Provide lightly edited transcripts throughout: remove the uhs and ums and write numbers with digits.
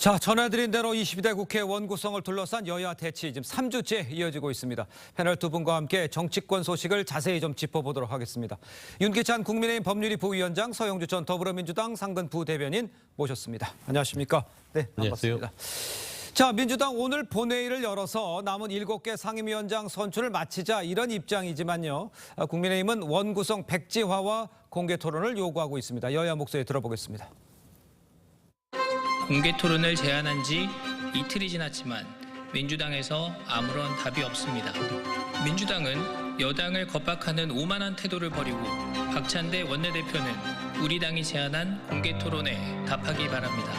자, 전해드린 대로 22대 국회 원구성을 둘러싼 여야 대치 지금 3주째 이어지고 있습니다. 패널 두 분과 함께 정치권 소식을 자세히 좀 짚어보도록 하겠습니다. 윤기찬 국민의힘 법률위 부위원장, 서영주 전 더불어민주당 상근 부대변인 모셨습니다. 안녕하십니까? 네, 반갑습니다. 자, 민주당 오늘 본회의를 열어서 남은 7개 상임위원장 선출을 마치자 이런 입장이지만요. 국민의힘은 원구성 백지화와 공개 토론을 요구하고 있습니다. 여야 목소리 들어보겠습니다. 공개 토론을 제안한 지 이틀이 지났지만 민주당에서 아무런 답이 없습니다. 민주당은 여당을 겁박하는 오만한 태도를 버리고 박찬대 원내대표는 우리 당이 제안한 공개 토론에 답하기 바랍니다.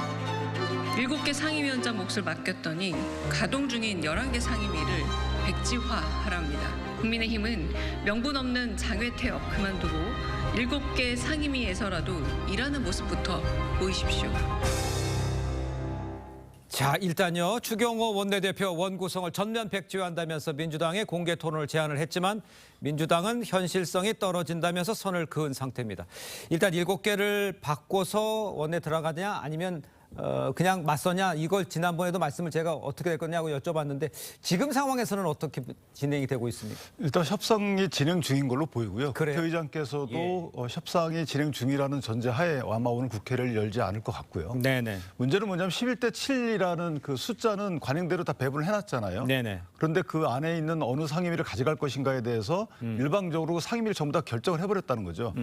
7개 상임위원장 몫을 맡겼더니 가동 중인 11개 상임위를 백지화하랍니다. 국민의힘은 명분 없는 장외퇴업 그만두고 7개 상임위에서라도 일하는 모습부터 보이십시오. 자, 일단요. 추경호 원내대표 원구성을 전면 백지화한다면서 민주당에 공개 토론을 제안을 했지만 민주당은 현실성이 떨어진다면서 선을 그은 상태입니다. 일단 7개를 바꿔서 원내 들어가냐 아니면 그냥 맞서냐, 이걸 지난번에도 말씀을 제가 어떻게 될 거냐고 여쭤봤는데 지금 상황에서는 어떻게 진행이 되고 있습니까? 일단 협상이 진행 중인 걸로 보이고요. 그래요? 국회의장께서도 협상이 진행 중이라는 전제하에 아마 오늘 국회를 열지 않을 것 같고요. 네네. 문제는 뭐냐면 11대 7이라는 그 숫자는 관행대로 다 배분을 해놨잖아요. 네네. 그런데 그 안에 있는 어느 상임위를 가져갈 것인가에 대해서 일방적으로 상임위를 전부 다 결정을 해버렸다는 거죠.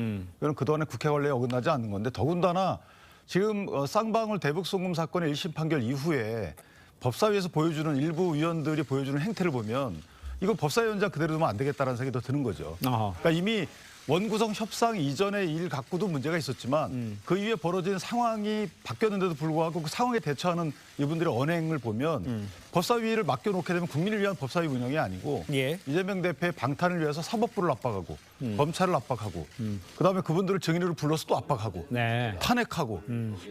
이건 그동안에 국회 관례에 어긋나지 않는 건데 더군다나 지금 쌍방울 대북송금 사건의 1심 판결 이후에 법사위에서 보여주는 일부 위원들이 보여주는 행태를 보면 이거 법사위원장 그대로 두면 안 되겠다는 생각이 더 드는 거죠. 그러니까 이미 원구성 협상 이전의 일 갖고도 문제가 있었지만 그 이후에 벌어진 상황이 바뀌었는데도 불구하고 그 상황에 대처하는 이분들의 언행을 보면 법사위를 맡겨놓게 되면 국민을 위한 법사위 운영이 아니고 예. 이재명 대표의 방탄을 위해서 사법부를 압박하고 검찰을 압박하고 그다음에 그분들을 증인으로 불러서 또 압박하고 네. 탄핵하고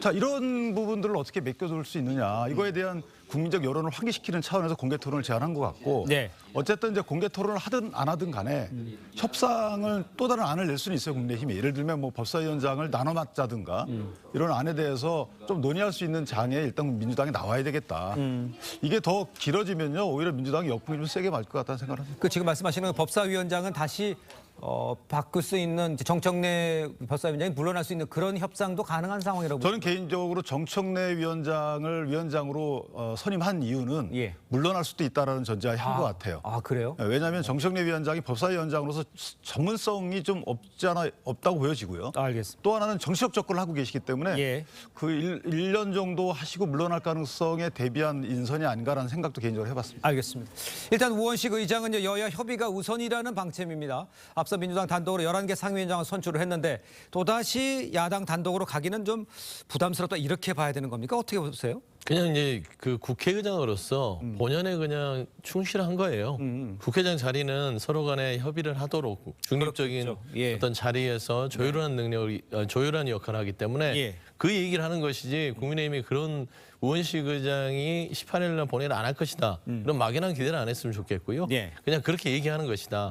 자 이런 부분들을 어떻게 맡겨둘 수 있느냐 이거에 대한 국민적 여론을 환기시키는 차원에서 공개 토론을 제안한 것 같고 네. 어쨌든 이제 공개 토론을 하든 안 하든 간에 협상을 또 다른 안을 낼 수는 있어요. 국민의힘이 예를 들면 뭐 법사위원장을 나눠 맡자든가 이런 안에 대해서 좀 논의할 수 있는 장에 일단 민주당이 나와야 되겠다. 이게 더 길어지면요 오히려 민주당이 역풍이 좀 세게 맞을 것 같다는 생각을 합니다. 그 지금 말씀하시는 법사위원장은 다시 바꿀 수 있는 정청래 법사위원장이 물러날 수 있는 그런 협상도 가능한 상황이라고 저는 개인적으로 정청래 위원장을 위원장으로 선임한 이유는 예. 물러날 수도 있다라는 전제하에 한 것 같아요. 아, 그래요? 왜냐하면 정청래 위원장이 법사위원장으로서 전문성이 좀 없다고 보여지고요. 알겠습니다. 또 하나는 정치적 접근을 하고 계시기 때문에 예. 그 1년 정도 하시고 물러날 가능성에 대비한 인선이 아닌가라는 생각도 개인적으로 해봤습니다. 알겠습니다. 일단 우원식 의장은 여야 협의가 우선이라는 방침입니다. 앞서 민주당 단독으로 11개 상임위원장을 선출을 했는데 또다시 야당 단독으로 가기는 좀 부담스럽다 이렇게 봐야 되는 겁니까? 어떻게 보세요? 그냥 이제 그 국회의장으로서 본연에 그냥 충실한 거예요. 국회의장 자리는 서로 간에 협의를 하도록 중립적인 그렇겠죠. 예. 어떤 자리에서 조율하는 능력이 조율하는 역할을 하기 때문에 예. 그 얘기를 하는 것이지 국민의힘이 그런 우원식 의장이 18일 날 본회의를 안 할 것이다. 그런 막연한 기대를 안 했으면 좋겠고요. 예. 그냥 그렇게 얘기하는 것이다.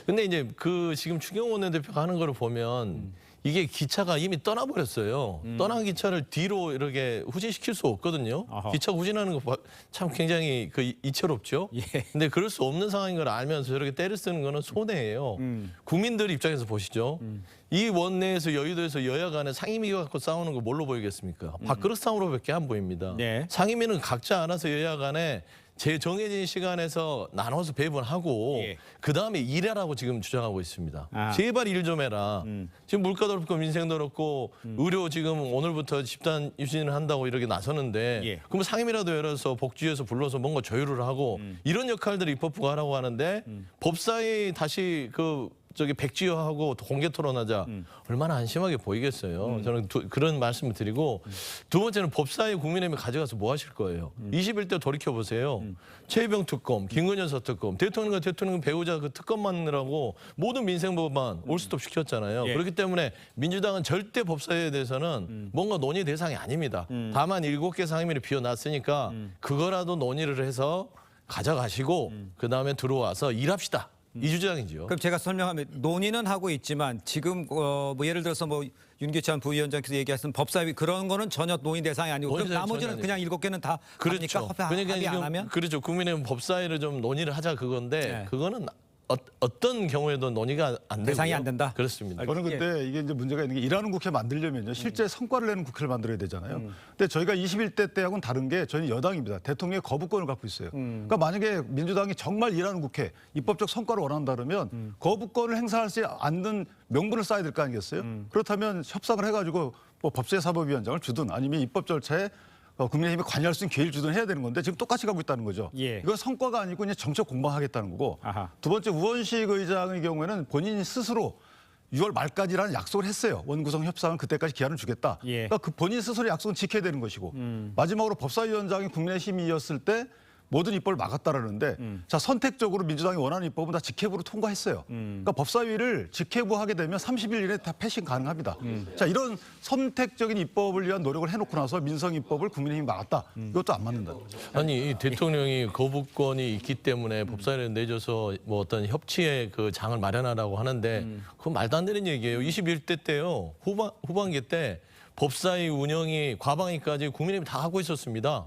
근데 이제 그 지금 추경호 원내대표가 하는 거를 보면 이게 기차가 이미 떠나버렸어요. 떠난 기차를 뒤로 이렇게 후진시킬 수 없거든요. 아하. 기차가 후진하는 거 참 굉장히 이채롭죠. 예. 근데 그럴 수 없는 상황인 걸 알면서 저렇게 때를 쓰는 거는 손해예요. 국민들 입장에서 보시죠. 이 원내에서 여의도에서 여야 간에 상임위가 갖고 싸우는 거 뭘로 보이겠습니까? 밥그릇 싸움으로밖에 안 보입니다. 네. 상임위는 각자 알아서 여야 간에 제 정해진 시간에서 나눠서 배분하고 예. 그다음에 일하라고 지금 주장하고 있습니다. 아. 제발 일 좀 해라. 지금 물가도 그렇고 민생도 그렇고 의료 지금 오늘부터 집단 유신을 한다고 이렇게 나서는데 예. 그럼 상임이라도 열어서 복지에서 불러서 뭔가 조율을 하고 이런 역할들을 입법부가 하라고 하는데 법사위 다시 저기 백지화하고 공개 토론하자 얼마나 안심하게 보이겠어요. 저는 그런 말씀을 드리고 두 번째는 법사위 국민의힘이 가져가서 뭐 하실 거예요. 21대 돌이켜보세요. 최혜병 특검, 김건희 여사 특검, 대통령과 대통령 배우자 그 특검 만느라고 모든 민생법안 올스톱 시켰잖아요. 예. 그렇기 때문에 민주당은 절대 법사위에 대해서는 뭔가 논의 대상이 아닙니다. 다만 7개 상임위를 비워놨으니까 그거라도 논의를 해서 가져가시고 그다음에 들어와서 일합시다. 이주장이죠. 그럼 제가 설명하면 논의는 하고 있지만 지금 뭐 예를 들어서 뭐 윤기찬 부위원장께서 얘기하신 법사위 그런 거는 전혀 논의 대상이 아니고 그럼 논의 나머지는 대상이 그냥 7개는 다 그렇죠. 합니까? 그러니까 합의 안 지금 하면? 그렇죠. 국민의힘 법사위를 좀 논의를 하자 그건데 네. 그거는 어떤 경우에도 논의가 안 되고요. 대상이 안 된다? 그렇습니다. 저는 근데 이게 이제 문제가 있는 게 일하는 국회 만들려면요. 실제 성과를 내는 국회를 만들어야 되잖아요. 근데 저희가 21대 때하고는 다른 게 저희는 여당입니다. 대통령의 거부권을 갖고 있어요. 그러니까 만약에 민주당이 정말 일하는 국회, 입법적 성과를 원한다 그러면 거부권을 행사하지 않는 명분을 쌓아야 될 거 아니겠어요? 그렇다면 협상을 해가지고 뭐 법제사법위원장을 주든 아니면 입법 절차에 국민의힘이 관여할 수 있는 기회를 주든 해야 되는 건데 지금 똑같이 가고 있다는 거죠. 예. 이건 성과가 아니고 그냥 정책 공방하겠다는 거고. 아하. 두 번째 우원식 의장의 경우에는 본인이 스스로 6월 말까지라는 약속을 했어요. 원구성 협상은 그때까지 기한을 주겠다. 예. 그러니까 그 본인 스스로 약속은 지켜야 되는 것이고 마지막으로 법사위원장이 국민의힘이었을 때 모든 입법을 막았다라는데 자 선택적으로 민주당이 원하는 입법은 다 직회부로 통과했어요. 그러니까 법사위를 직회부 하게 되면 30일 이내에 다 패싱 가능합니다. 자 이런 선택적인 입법을 위한 노력을 해놓고 나서 민성 입법을 국민의힘이 막았다. 이것도 안 맞는다. 아니 이 대통령이 거부권이 있기 때문에 법사위를 내줘서 뭐 어떤 협치의 그 장을 마련하라고 하는데 그건 말도 안 되는 얘기예요. 21대 때요 후반기 때 법사위 운영이 과방위까지 국민의힘이 다 하고 있었습니다.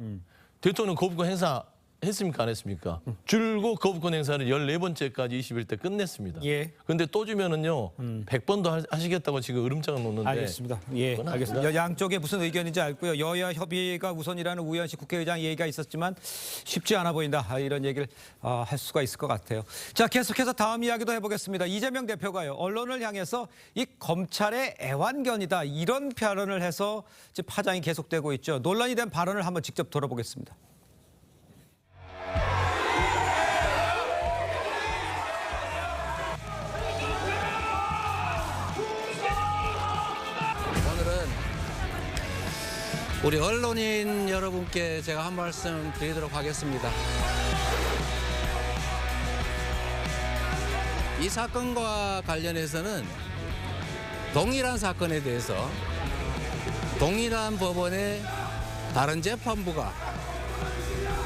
대통령 거부권 행사 했습니까 안 했습니까? 줄곧 거부권 행사를 14번째까지 21대 끝냈습니다. 예. 근데 또 주면은요 100번도 하시겠다고 지금 으름장을 놓는데 알겠습니다. 예, 그건 알겠습니다. 양쪽에 무슨 의견인지 알고요. 여야 협의가 우선이라는 우현식 국회의장 얘기가 있었지만 쉽지 않아 보인다. 이런 얘기를 할 수가 있을 것 같아요. 자, 계속해서 다음 이야기도 해보겠습니다. 이재명 대표가요. 언론을 향해서 이 검찰의 애완견이다. 이런 표현을 해서 지금 파장이 계속되고 있죠. 논란이 된 발언을 한번 직접 들어보겠습니다. 오늘은 우리 언론인 여러분께 제가 한 말씀 드리도록 하겠습니다. 이 사건과 관련해서는 동일한 사건에 대해서 동일한 법원의 다른 재판부가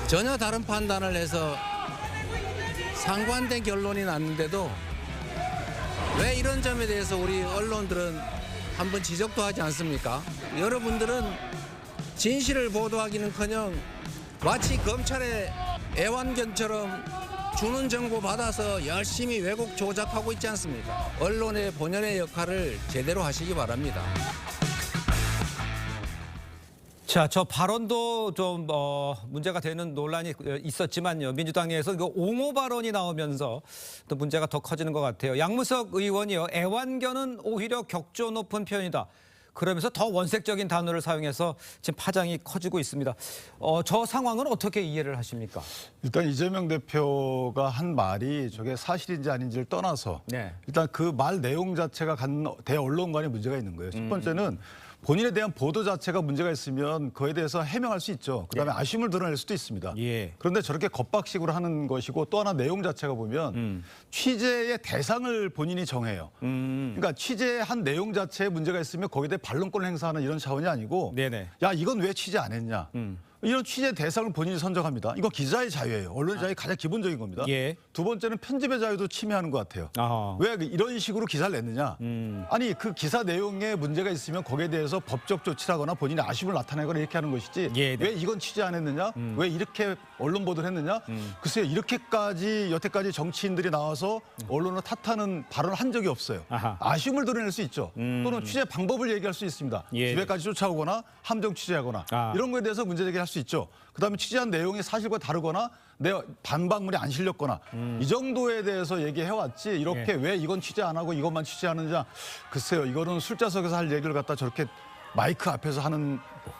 전혀 다른 판단을 해서 상반된 결론이 났는데도 왜 이런 점에 대해서 우리 언론들은 한번 지적도 하지 않습니까? 여러분들은 진실을 보도하기는커녕 마치 검찰의 애완견처럼 주는 정보 받아서 열심히 왜곡 조작하고 있지 않습니까? 언론의 본연의 역할을 제대로 하시기 바랍니다. 자, 저 발언도 좀 문제가 되는 논란이 있었지만요. 민주당에서 이거 옹호 발언이 나오면서 또 문제가 더 커지는 것 같아요. 양무석 의원이요. 애완견은 오히려 격조 높은 표현이다. 그러면서 더 원색적인 단어를 사용해서 지금 파장이 커지고 있습니다. 저 상황은 어떻게 이해를 하십니까? 일단 이재명 대표가 한 말이 저게 사실인지 아닌지를 떠나서 네. 일단 그 말 내용 자체가 대언론 간에 문제가 있는 거예요. 첫 번째는 본인에 대한 보도 자체가 문제가 있으면 그에 대해서 해명할 수 있죠. 그다음에 아쉬움을 드러낼 수도 있습니다. 예. 그런데 저렇게 겁박식으로 하는 것이고 또 하나 내용 자체가 보면 취재의 대상을 본인이 정해요. 그러니까 취재한 내용 자체에 문제가 있으면 거기에 대해 반론권을 행사하는 이런 차원이 아니고 네네. 야 이건 왜 취재 안 했냐. 이런 취재 대상을 본인이 선정합니다. 이거 기자의 자유예요. 언론의 자유 가장 기본적인 겁니다. 예. 두 번째는 편집의 자유도 침해하는 것 같아요. 아하. 왜 이런 식으로 기사를 냈느냐. 아니 그 기사 내용에 문제가 있으면 거기에 대해서 법적 조치를 하거나 본인의 아쉬움을 나타내거나 이렇게 하는 것이지 예, 네. 왜 이건 취재 안 했느냐. 왜 이렇게 언론 보도를 했느냐. 글쎄요. 이렇게까지 여태까지 정치인들이 나와서 언론을 탓하는 발언을 한 적이 없어요. 아하. 아쉬움을 드러낼 수 있죠. 또는 취재 방법을 얘기할 수 있습니다. 예. 집에까지 쫓아오거나 함정 취재하거나 이런 거에 대해서 문제 제기할 수 있죠. 그다음에 취재한 내용이 사실과 다르거나 내 반박물이 안 실렸거나 이 정도에 대해서 얘기해왔지 이렇게 왜 이건 취재 안 하고 이것만 취재하느냐. 글쎄요. 이거는 술자석에서 할 얘기를 갖다 저렇게 마이크 앞에서 하는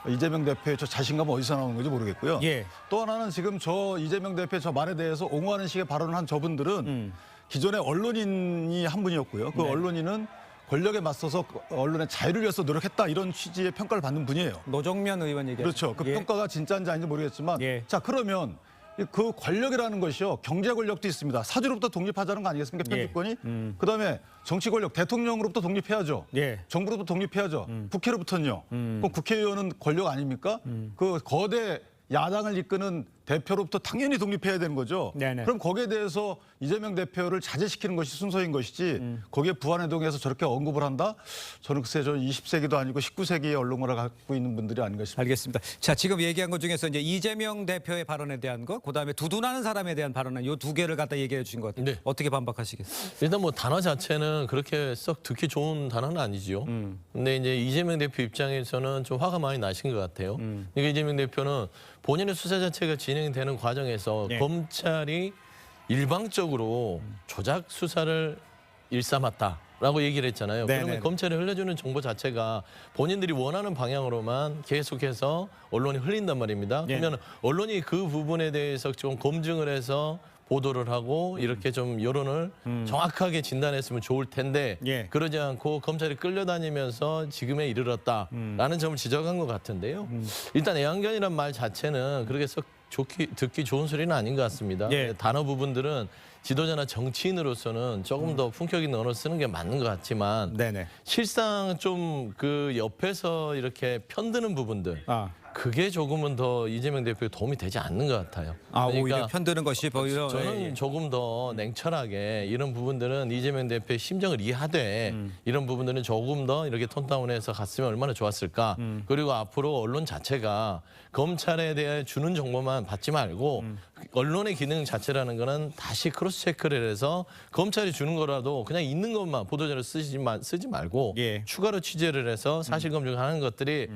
이재명 대표의 저 자신감은 어디서 나오는 건지 모르겠고요. 예. 또 하나는 지금 저 이재명 대표의 저 말에 대해서 옹호하는 식의 발언을 한 저분들은 기존에 언론인이 한 분이었고요. 그 언론인은 권력에 맞서서 언론의 자유를 위해서 노력했다 이런 취지의 평가를 받는 분이에요. 노정면 의원 얘기. 그렇죠. 그 평가가 진짜인지 아닌지 모르겠지만 예. 자 그러면 그 권력이라는 것이요. 경제 권력도 있습니다. 사주로부터 독립하자는 거 아니겠습니까? 편집권이. 그다음에 정치 권력 대통령으로부터 독립해야죠. 예. 정부로부터 독립해야죠. 국회로부터는요. 그럼 국회의원은 권력 아닙니까? 그 거대 야당을 이끄는 대표로부터 당연히 독립해야 되는 거죠. 네네. 그럼 거기에 대해서 이재명 대표를 자제시키는 것이 순서인 것이지 거기에 부안해동해서 저렇게 언급을 한다? 저는 글쎄 저는 20세기도 아니고 19세기의 언론을 갖고 있는 분들이 아닌가 싶습니다. 알겠습니다. 자, 지금 얘기한 것 중에서 이제 이재명 대표의 발언에 대한 거, 그다음에 두둔하는 사람에 대한 발언은 요 두 개를 갖다 얘기해 주신 것. 네. 어떻게 반박하시겠어요? 일단 뭐 단어 자체는 그렇게 썩 듣기 좋은 단어는 아니지요. 근데 이제 이재명 대표 입장에서는 좀 화가 많이 나신 것 같아요. 그러니까 이재명 대표는 본인의 수사 자체가 진행되는 과정에서 네. 검찰이 일방적으로 조작 수사를 일삼았다라고 얘기를 했잖아요. 네네네. 그러면 검찰이 흘려주는 정보 자체가 본인들이 원하는 방향으로만 계속해서 언론이 흘린단 말입니다. 네. 그러면 언론이 그 부분에 대해서 좀 검증을 해서 보도를 하고 이렇게 좀 여론을 정확하게 진단했으면 좋을 텐데 예. 그러지 않고 검찰이 끌려다니면서 지금에 이르렀다라는 점을 지적한 것 같은데요. 일단 애완견이란 말 자체는 그렇게 썩 듣기 좋은 소리는 아닌 것 같습니다. 예. 단어 부분들은 지도자나 정치인으로서는 조금 더 품격 있는 언어를 쓰는 게 맞는 것 같지만 네네. 실상 좀 그 옆에서 이렇게 편드는 부분들 아, 그게 조금은 더 이재명 대표에 도움이 되지 않는 것 같아요. 오히려 편드는 것이 오히려 저는 예. 조금 더 냉철하게 이런 부분들은 이재명 대표의 심정을 이해하되 이런 부분들은 조금 더 이렇게 톤다운해서 갔으면 얼마나 좋았을까. 그리고 앞으로 언론 자체가 검찰에 대해 주는 정보만 받지 말고 언론의 기능 자체라는 거는 다시 크로스 체크를 해서 검찰이 주는 거라도 그냥 있는 것만 보도자료 쓰지 말고 예. 추가로 취재를 해서 사실 검증하는 것들이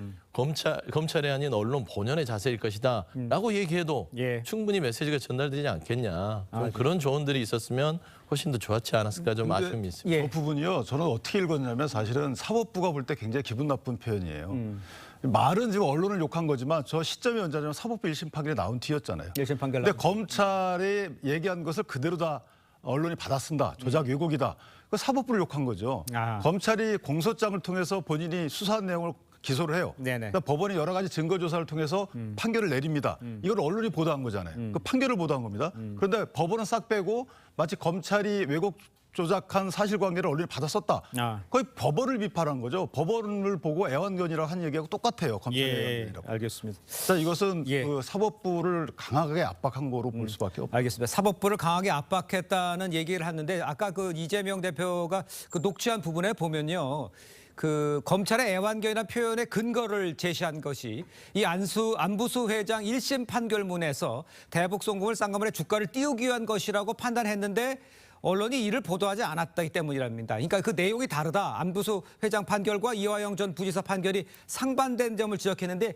검찰이 아닌 언론 본연의 자세일 것이다라고 얘기해도 예. 충분히 메시지가 전달되지 않겠냐. 좀 그런 조언들이 있었으면 훨씬 더 좋았지 않았을까 좀 근데 아쉬움이 있습니다. 예. 그 부분이요. 저는 어떻게 읽었냐면 사실은 사법부가 볼 때 굉장히 기분 나쁜 표현이에요. 말은 지금 언론을 욕한 거지만 저 시점이 언제냐면 사법부 1심 판결이 나온 뒤였잖아요. 1심 판결 근데 검찰이 얘기한 것을 그대로 다 언론이 받아쓴다. 조작 왜곡이다. 그 사법부를 욕한 거죠. 아. 검찰이 공소장을 통해서 본인이 수사한 내용을 기소를 해요. 네네. 그러니까 법원이 여러 가지 증거 조사를 통해서 판결을 내립니다. 이걸 언론이 보도한 거잖아요. 그 판결을 보도한 겁니다. 그런데 법원은 싹 빼고 마치 검찰이 왜곡 조작한 사실관계를 언론이 받았었다. 아. 거의 법원을 비판한 거죠. 법원을 보고 애완견이라고 한 얘기하고 똑같아요. 검찰의 예, 애완견이라고. 알겠습니다. 자, 이것은 예. 그 사법부를 강하게 압박한 거로 볼 수밖에 없습니다. 알겠습니다. 사법부를 강하게 압박했다는 얘기를 하는데 아까 그 이재명 대표가 그 녹취한 부분에 보면요. 그 검찰의 애완견이라는 표현의 근거를 제시한 것이 이 안부수 회장 1심 판결문에서 대북 송금을 쌍꺼풀에 주가를 띄우기 위한 것이라고 판단했는데 언론이 이를 보도하지 않았기 때문이랍니다. 그러니까 그 내용이 다르다. 안부수 회장 판결과 이화영 전 부지사 판결이 상반된 점을 지적했는데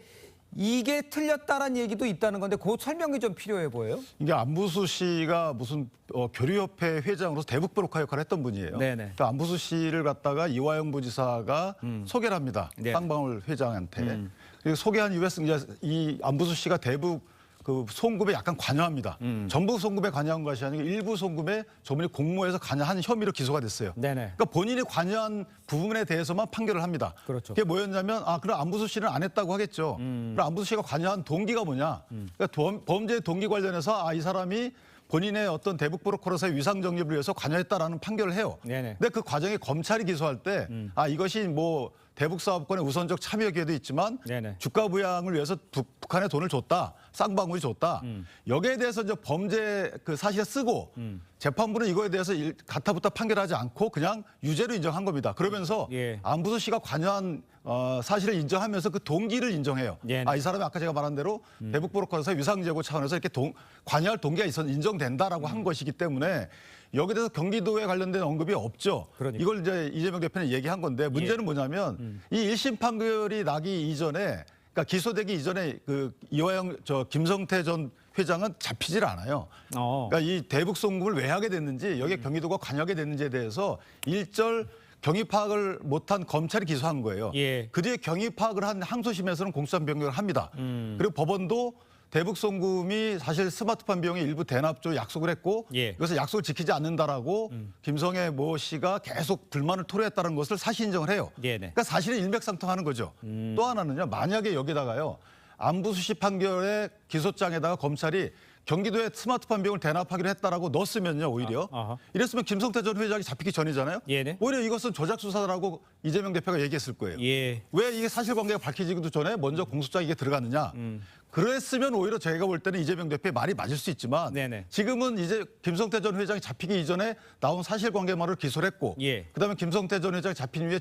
이게 틀렸다라는 얘기도 있다는 건데 그 설명이 좀 필요해 보여요. 이게 안부수 씨가 무슨 교류협회 회장으로서 대북 브로커 역할을 했던 분이에요. 네네. 그러니까 안부수 씨를 갖다가 이화영 부지사가 소개를 합니다. 네. 쌍방울 회장한테. 그리고 소개한 이후에 이제 이 안부수 씨가 대북 그 송금에 약간 관여합니다. 전부 송금에 관여한 것이 아니고 일부 송금에 저분이 공모해서 관여한 혐의로 기소가 됐어요. 네네. 그러니까 본인이 관여한 부분에 대해서만 판결을 합니다. 그렇죠. 그게 뭐였냐면 그럼 안부수 씨는 안 했다고 하겠죠. 그럼 안부수 씨가 관여한 동기가 뭐냐? 그러니까 범죄 동기 관련해서 이 사람이 본인의 어떤 대북 브로커로서의 위상 정립을 위해서 관여했다라는 판결을 해요. 네네. 근데 그 과정에 검찰이 기소할 때 이것이 뭐 대북 사업권의 우선적 참여 기회도 있지만 네네. 주가 부양을 위해서 북한에 돈을 줬다. 쌍방울이 줬다. 여기에 대해서 이제 범죄 그 사실에 쓰고 재판부는 이거에 대해서 가타부타 판결하지 않고 그냥 유죄로 인정한 겁니다. 그러면서 예. 안부수 씨가 관여한 사실을 인정하면서 그 동기를 인정해요. 예. 이 사람이 아까 제가 말한 대로 대북 브로커에서 위상제고 차원에서 이렇게 관여할 동기가 인정된다라고 한 것이기 때문에 여기에 대해서 경기도에 관련된 언급이 없죠. 그러니까. 이걸 이제 이재명 대표는 얘기한 건데 문제는 뭐냐면 이 1심 판결이 나기 이전에 그러니까 기소되기 이전에 그 이화영 김성태 전 회장은 잡히질 않아요. 그러니까 이 대북 송금을 왜 하게 됐는지 여기에 경기도가 관여하게 됐는지에 대해서 일절 경위 파악을 못한 검찰이 기소한 거예요. 예. 그 뒤에 경위 파악을 한 항소심에서는 공수처 변경을 합니다. 그리고 법원도 대북 송금이 사실 스마트폰 비용의 일부 대납조 약속을 했고 예. 이것을 약속을 지키지 않는다라고 김성애 모 씨가 계속 불만을 토로했다는 것을 사실 인정을 해요. 네네. 그러니까 사실은 일맥상통하는 거죠. 또 하나는요. 만약에 여기다가요. 안부수 씨 판결의 기소장에다가 검찰이 경기도에 스마트폰 비용을 대납하기로 했다라고 넣었으면요. 오히려. 이랬으면 김성태 전 회장이 잡히기 전이잖아요. 예네. 오히려 이것은 조작 수사라고 이재명 대표가 얘기했을 거예요. 예. 왜 이게 사실관계가 밝혀지기도 전에 먼저 공소장에 이게 들어갔느냐. 그랬으면 오히려 저희가 볼 때는 이재명 대표의 말이 맞을 수 있지만 네네. 지금은 이제 김성태 전 회장이 잡히기 이전에 나온 사실관계만을 기소를 했고 예. 그다음에 김성태 전 회장이 잡힌 후에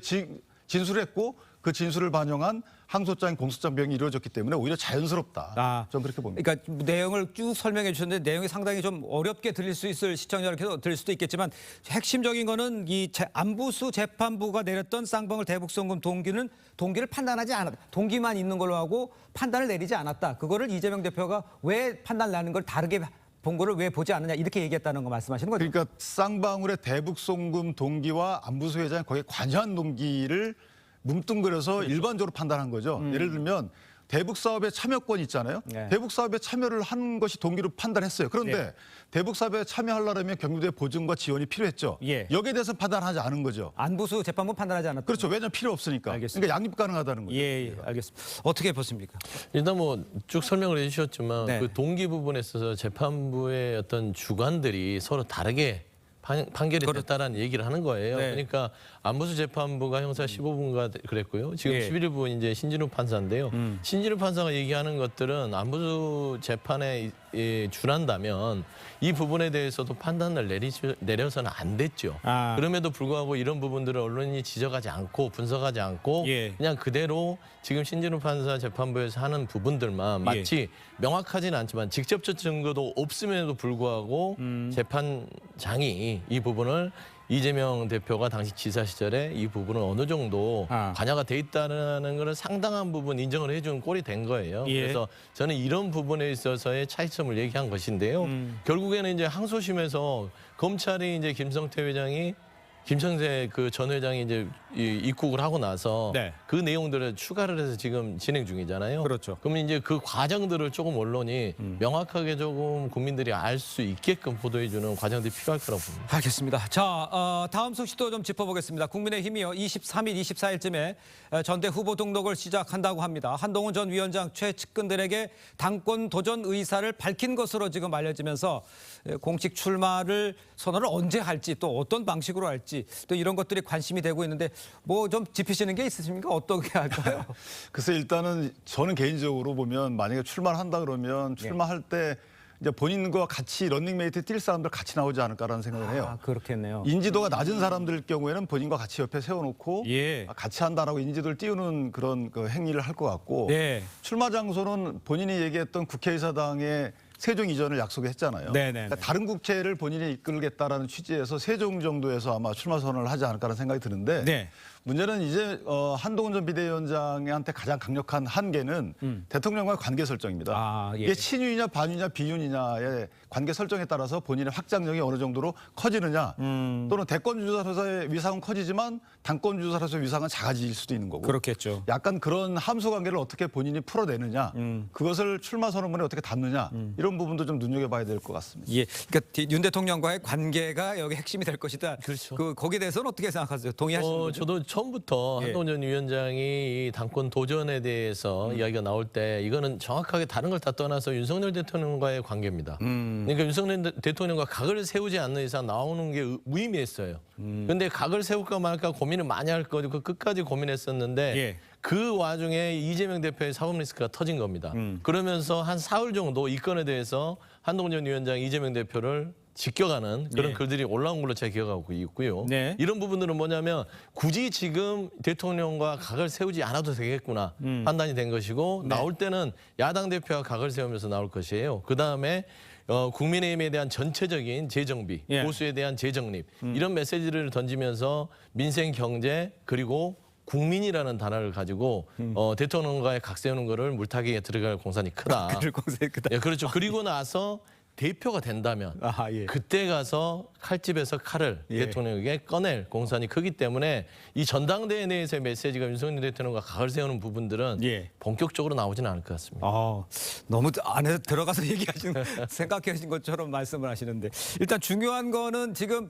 진술했고 그 진술을 반영한 항소장 공소장 변경이 이루어졌기 때문에 오히려 자연스럽다. 저는 그렇게 봅니다. 그러니까 내용을 쭉 설명해 주셨는데 내용이 상당히 좀 어렵게 들릴 수 있을 시청자들께서 들릴 수도 있겠지만 핵심적인 거는 이 안부수 재판부가 내렸던 쌍방울 대북송금 동기를 판단하지 않았다. 동기만 있는 걸로 하고 판단을 내리지 않았다. 그거를 이재명 대표가 왜 판단 나는 걸 다르게 본 거를 왜 보지 않느냐 이렇게 얘기했다는 거 말씀하시는 거죠? 그러니까 쌍방울의 대북송금 동기와 안부수 회장이 거기에 관여한 동기를 뭉뚱그려서 일반적으로 판단한 거죠. 예를 들면 대북 사업에 참여권 있잖아요. 네. 대북 사업에 참여를 한 것이 동기로 판단했어요. 그런데 네. 대북 사업에 참여하려면 경기도의 보증과 지원이 필요했죠. 예. 여기에 대해서 판단하지 않은 거죠. 안부수 재판부 판단하지 않았다. 그렇죠. 왜냐하면 필요 없으니까. 알겠습니다. 그러니까 양립 가능하다는 거죠. 예, 알겠습니다. 어떻게 보십니까? 일단 뭐 쭉 설명을 해주셨지만 네. 그 동기 부분에 있어서 재판부의 어떤 주관들이 서로 다르게 판결이 됐다라는 얘기를 하는 거예요. 네. 그러니까 안부수 재판부가 형사 15분가 그랬고요. 지금 예. 11부 이제 신진우 판사인데요. 신진우 판사가 얘기하는 것들은 안부수 재판에 준한다면 이 부분에 대해서도 판단을 내려서는 안 됐죠. 그럼에도 불구하고 이런 부분들을 언론이 지적하지 않고 분석하지 않고 예. 그냥 그대로 지금 신진우 판사 재판부에서 하는 부분들만 마치 명확하지는 않지만 직접적 증거도 없음에도 불구하고 재판장이 이 부분을 이재명 대표가 당시 지사 시절에 이 부분은 어느 정도 관여가 돼 있다는 것을 상당한 부분 인정을 해준 꼴이 된 거예요. 예. 그래서 저는 이런 부분에 있어서의 차이점을 얘기한 것인데요. 결국에는 이제 항소심에서 검찰이 이제 김성태 회장이 김성태 그 전 회장이 이제 입국을 하고 나서 네. 그 내용들을 추가를 해서 지금 진행 중이잖아요. 그렇죠. 그러면 이제 그 과정들을 조금 언론이 명확하게 조금 국민들이 알 수 있게끔 보도해주는 과정들이 필요할 거라고 봅니다. 알겠습니다. 자, 다음 소식도 좀 짚어보겠습니다. 국민의힘이요. 23일, 24일쯤에 전대 후보 등록을 시작한다고 합니다. 한동훈 전 위원장 최측근들에게 당권 도전 의사를 밝힌 것으로 지금 알려지면서 공식 출마를 선언을 언제 할지 또 어떤 방식으로 할지 또 이런 것들이 관심이 되고 있는데 뭐 좀 짚으시는 게 있으십니까? 어떻게 할까요? 글쎄 일단은 저는 개인적으로 보면 만약에 출마를 한다 그러면 출마할 때 이제 본인과 같이 런닝메이트 뛸 사람들 같이 나오지 않을까라는 생각을 해요. 그렇겠네요. 인지도가 낮은 사람들 경우에는 본인과 같이 옆에 세워놓고 같이 한다라고 인지도를 띄우는 그런 그 행위를 할 것 같고 네. 출마 장소는 본인이 얘기했던 국회의사당의 세종 이전을 약속했잖아요. 그러니까 다른 국회를 본인이 이끌겠다라는 취지에서 세종 정도에서 아마 출마 선언을 하지 않을까라는 생각이 드는데 문제는 이제 한동훈 전 비대위원장한테 가장 강력한 한계는 대통령과의 관계 설정입니다. 이게 친윤이냐 반윤이냐 비윤이냐의 관계 설정에 따라서 본인의 확장력이 어느 정도로 커지느냐 또는 대권 주자로서의 위상은 커지지만 당권 주자로서의 위상은 작아질 수도 있는 거고 그렇겠죠. 약간 그런 함수 관계를 어떻게 본인이 풀어내느냐 그것을 출마 선언문에 어떻게 담느냐 이런 부분도 좀 눈여겨봐야 될 것 같습니다. 예, 그러니까 윤 대통령과의 관계가 여기 핵심이 될 것이다. 그렇죠. 거기에 대해서는 어떻게 생각하세요? 동의하시는 거죠? 저도 처음부터 한동훈 전 위원장이 이 당권 도전에 대해서 이야기가 나올 때 이거는 정확하게 다른 걸 다 떠나서 윤석열 대통령과의 관계입니다. 그러니까 윤석열 대통령과 각을 세우지 않는 이상 나오는 게 무의미했어요. 그런데 각을 세울까 말까 고민을 많이 할 거고 끝까지 고민했었는데 그 와중에 이재명 대표의 사법 리스크가 터진 겁니다. 그러면서 한 사흘 정도 이 건에 대해서 한동훈 전 위원장이 이재명 대표를 지켜가는 그런 글들이 올라온 걸로 제가 기억하고 있고요. 이런 부분들은 뭐냐면 굳이 지금 대통령과 각을 세우지 않아도 되겠구나 판단이 된 것이고 나올 때는 야당 대표가 각을 세우면서 나올 것이에요. 그다음에 국민의힘에 대한 전체적인 재정비, 보수에 대한 재정립 이런 메시지를 던지면서 민생 경제 그리고 국민이라는 단어를 가지고 대통령과의 각 세우는 거를 물타기에 들어갈 공산이 크다. 예, 그렇죠. 그리고 나서 대표가 된다면 그때 가서 칼집에서 칼을 대통령에게 꺼낼 공산이 크기 때문에 이 전당대회 내에서의 메시지가 윤석열 대통령과 각을 세우는 부분들은 본격적으로 나오지는 않을 것 같습니다. 너무 안에 들어가서 생각하신 것처럼 말씀을 하시는데 일단 중요한 거는 지금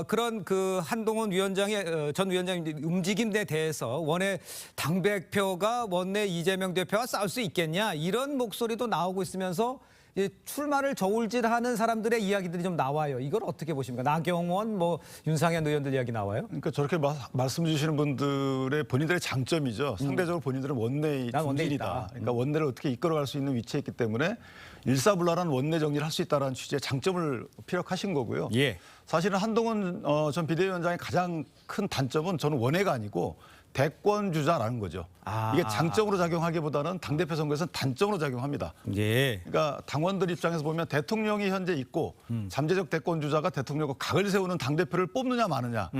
그런 그 한동훈 위원장의 전 위원장의 움직임에 대해서 원내 당대표가 원내 이재명 대표와 싸울 수 있겠냐 이런 목소리도 나오고 있으면서 이제 출마를 저울질하는 사람들의 이야기들이 좀 나와요. 이걸 어떻게 보십니까? 나경원, 뭐 윤상현 의원들 이야기 나와요? 그러니까 저렇게 말씀 주시는 분들의 본인들의 장점이죠. 상대적으로 본인들은 원내의 난 원내에 중진이다. 있다. 그러니까 원내를 어떻게 이끌어갈 수 있는 위치에 있기 때문에 일사불란한 원내 정리를 할 수 있다는 취지의 장점을 피력하신 거고요. 예. 사실은 한동훈 전 비대위원장의 가장 큰 단점은 저는 원외가 아니고 대권 주자라는 거죠. 이게 장점으로 작용하기보다는 당대표 선거에서는 단점으로 작용합니다. 예. 그러니까 당원들 입장에서 보면 대통령이 현재 있고 잠재적 대권 주자가 대통령과 각을 세우는 당대표를 뽑느냐 마느냐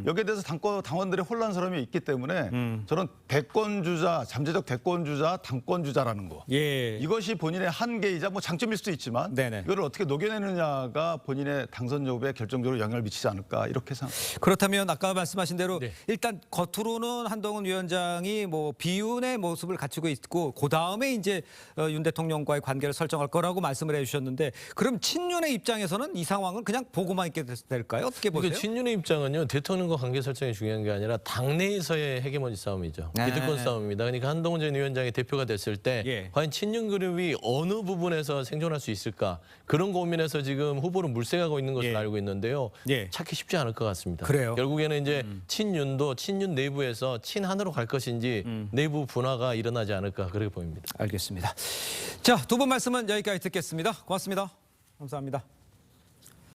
여기에 대해서 당원들의 혼란스러움이 있기 때문에 저는 대권 주자, 잠재적 대권 주자, 당권 주자라는 거. 예. 이것이 본인의 한계이자 뭐 장점일 수도 있지만 네네. 이걸 어떻게 녹여내느냐가 본인의 당선 여부에 결정적으로 영향을 미치지 않을까 이렇게 생각합니다. 그렇다면 아까 말씀하신 대로 네. 일단 겉으로는 한동훈 위원장이 뭐 비운의 모습을 갖추고 있고 그다음에 이제 윤 대통령과의 관계를 설정할 거라고 말씀을 해주셨는데 그럼 친윤의 입장에서는 이 상황은 그냥 보고만 있게 될까요? 어떻게 보세요? 그러니까 친윤의 입장은요, 대통령과 관계 설정이 중요한 게 아니라 당내에서의 헤게모니 싸움이죠. 네. 기득권 싸움입니다. 그러니까 한동훈 전 위원장이 대표가 됐을 때 예. 과연 친윤 그룹이 어느 부분에서 생존할 수 있을까? 그런 고민에서 지금 후보를 물색하고 있는 것으로 예. 알고 있는데요. 예. 찾기 쉽지 않을 것 같습니다. 그래요? 결국에는 이제 친윤도 친윤 내부에서 친한으로 갈 것인지 내부 분화가 일어나지 않을까 그렇게 보입니다. 알겠습니다. 자, 두 분 말씀은 여기까지 듣겠습니다. 고맙습니다. 감사합니다.